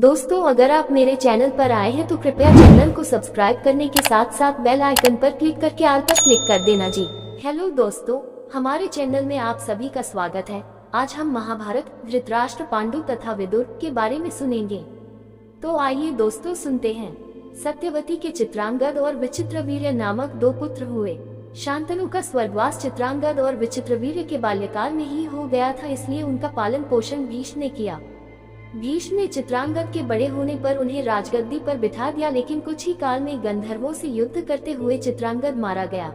दोस्तों, अगर आप मेरे चैनल पर आए हैं तो कृपया चैनल को सब्सक्राइब करने के साथ साथ बेल आइकन पर क्लिक करके ऑल पर क्लिक कर देना जी। हेलो दोस्तों, हमारे चैनल में आप सभी का स्वागत है। आज हम महाभारत, धृतराष्ट्र, पांडु तथा विदुर के बारे में सुनेंगे। तो आइए दोस्तों सुनते हैं। सत्यवती के चित्रांगद और विचित्रवीर्य नामक दो पुत्र हुए। शांतनु का स्वर्गवास चित्रांगद और विचित्रवीर्य के बाल्यकाल में ही हो गया था, इसलिए उनका पालन पोषण भीष्म ने किया। भीष्म ने चित्रांगद के बड़े होने पर उन्हें राजगद्दी पर बिठा दिया, लेकिन कुछ ही काल में गंधर्वों से युद्ध करते हुए चित्रांगद मारा गया।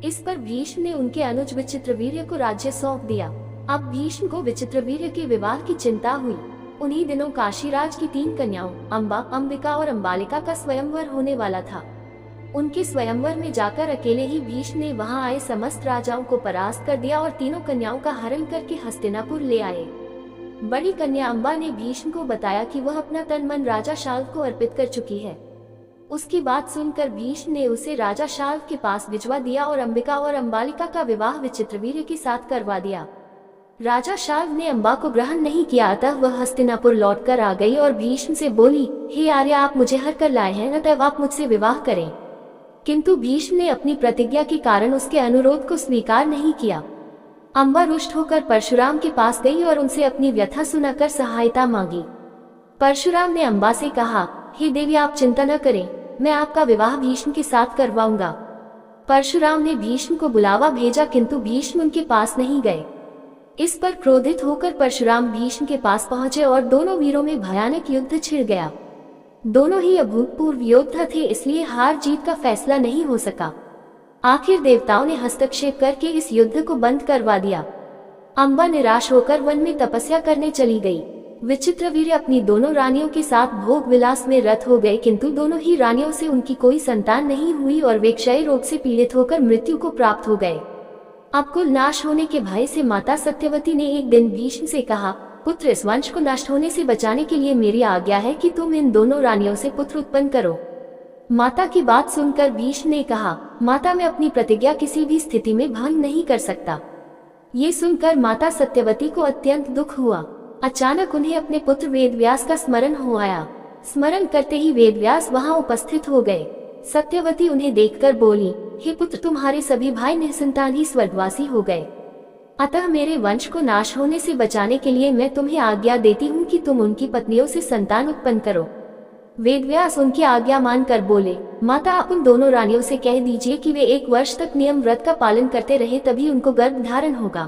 इस पर भीष्म ने उनके अनुज विचित्रवीर्य को राज्य सौंप दिया। अब भीष्म को विचित्रवीर्य के विवाह की चिंता हुई। उन्हीं दिनों काशीराज की 3 कन्याओं अंबा, अंबिका और अंबालिका का स्वयंवर होने वाला था। उनके स्वयंवर में जाकर अकेले ही भीष्म ने वहां आए समस्त राजाओं को परास्त कर दिया और तीनों कन्याओं का हरण करके हस्तिनापुर ले आए। बड़ी कन्या अंबा ने भीष्म को बताया कि वह अपना तन मन राजा शाल्व को अर्पित कर चुकी है। उसकी बात सुनकर भीष्म ने उसे राजा शाल्व के पास भिजवा दिया और अंबिका और अंबालिका का विवाह विचित्रवीर्य के साथ करवा दिया। राजा शाल्व ने अंबा को ग्रहण नहीं किया, अतः वह हस्तिनापुर लौटकर आ गई और भीष्म से बोली, हे आर्य, आप मुझे हर कर लाए हैं, अतः आप मुझसे विवाह करें। किंतु भीष्म ने अपनी प्रतिज्ञा के कारण उसके अनुरोध को स्वीकार नहीं किया। अंबा रुष्ट होकर परशुराम के पास गई और उनसे अपनी व्यथा सुनाकर सहायता मांगी। परशुराम ने अंबा से कहा, हे देवी, आप चिंता न करें, मैं आपका विवाह भीष्म के साथ करवाऊंगा। परशुराम ने भीष्म को बुलावा भेजा, किंतु भीष्म उनके पास नहीं गए। इस पर क्रोधित होकर परशुराम भीष्म के पास पहुंचे और दोनों वीरों में भयानक युद्ध छिड़ गया। दोनों ही अभूतपूर्व योद्धा थे, इसलिए हार जीत का फैसला नहीं हो सका। आखिर देवताओं ने हस्तक्षेप करके इस युद्ध को बंद करवा दिया। अंबा निराश होकर वन में तपस्या करने चली गई। विचित्रवीर्य अपनी दोनों रानियों के साथ भोग विलास में रत हो गए, किंतु दोनों ही रानियों से उनकी कोई संतान नहीं हुई और वे क्षय रोग से पीड़ित होकर मृत्यु को प्राप्त हो गए। अब कुल नाश होने के भय से माता सत्यवती ने एक दिन भीष्म से कहा, पुत्र, इस वंश को नष्ट होने से बचाने के लिए मेरी आज्ञा है कि तुम इन दोनों रानियों से पुत्र उत्पन्न करो। माता की बात सुनकर भीष्म ने कहा, माता, मैं अपनी प्रतिज्ञा किसी भी स्थिति में भंग नहीं कर सकता। ये सुनकर माता सत्यवती को अत्यंत दुख हुआ। अचानक उन्हें अपने पुत्र वेदव्यास का स्मरण हो आया। स्मरण करते ही वेदव्यास वहां उपस्थित हो गए। सत्यवती उन्हें देखकर बोली, हे पुत्र, तुम्हारे सभी भाई निसंतान ही स्वर्गवासी हो गए, अतः मेरे वंश को नाश होने से बचाने के लिए मैं तुम्हें आज्ञा देती हूँ कि तुम उनकी पत्नियों से संतान उत्पन्न करो। वेदव्यास उनकी आज्ञा मानकर बोले, माता, आप उन दोनों रानियों से कह दीजिए कि वे 1 वर्ष तक नियम व्रत का पालन करते रहे, तभी उनको गर्भ धारण होगा।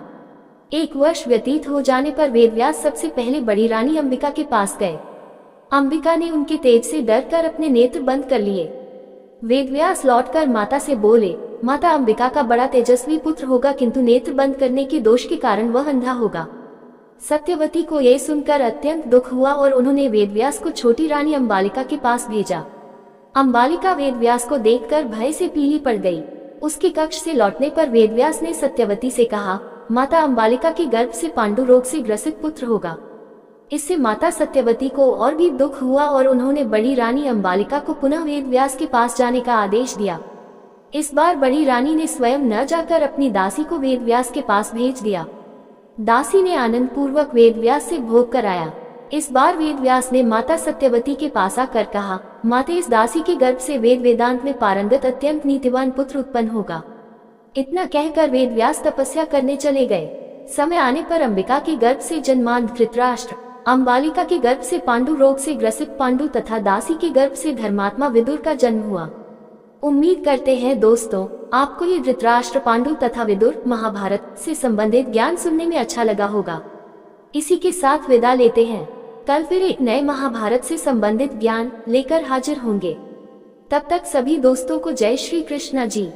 1 वर्ष व्यतीत हो जाने पर वेदव्यास सबसे पहले बड़ी रानी अंबिका के पास गए। अंबिका ने उनके तेज से डरकर अपने नेत्र बंद कर लिए। वेदव्यास लौटकर माता से बोले, माता, अंबिका का बड़ा तेजस्वी पुत्र होगा, किंतु नेत्र बंद करने के दोष के कारण वह अंधा होगा। सत्यवती को यह सुनकर अत्यंत दुख हुआ और उन्होंने वेदव्यास को छोटी रानी अंबालिका के पास भेजा। अंबालिका वेदव्यास को देखकर भय से पीली पड़ गई। उसके कक्ष से लौटने पर वेदव्यास ने सत्यवती से कहा, माता, अंबालिका के गर्भ से पांडु रोग से ग्रसित पुत्र होगा। इससे माता सत्यवती को और भी दुख हुआ और उन्होंने बड़ी रानी अंबालिका को पुनः वेदव्यास के पास जाने का आदेश दिया। इस बार बड़ी रानी ने स्वयं न जाकर अपनी दासी को वेदव्यास के पास भेज दिया। दासी ने आनंद पूर्वक वेदव्यास से भोग कराया। इस बार वेदव्यास ने माता सत्यवती के पास आकर कहा, माता, इस दासी के गर्भ से वेद वेदांत में पारंगत अत्यंत नीतिवान पुत्र उत्पन्न होगा। इतना कहकर वेदव्यास तपस्या करने चले गए। समय आने पर अंबिका के गर्भ से जन्मान धृतराष्ट्र, अंबालिका के गर्भ से पांडु रोग से ग्रसित पांडु तथा दासी के गर्भ से धर्मात्मा विदुर का जन्म हुआ। उम्मीद करते हैं दोस्तों, आपको ये धृतराष्ट्र, पांडु तथा विदुर, महाभारत से संबंधित ज्ञान सुनने में अच्छा लगा होगा। इसी के साथ विदा लेते हैं। कल फिर एक नए महाभारत से संबंधित ज्ञान लेकर हाजिर होंगे। तब तक सभी दोस्तों को जय श्री कृष्णा जी।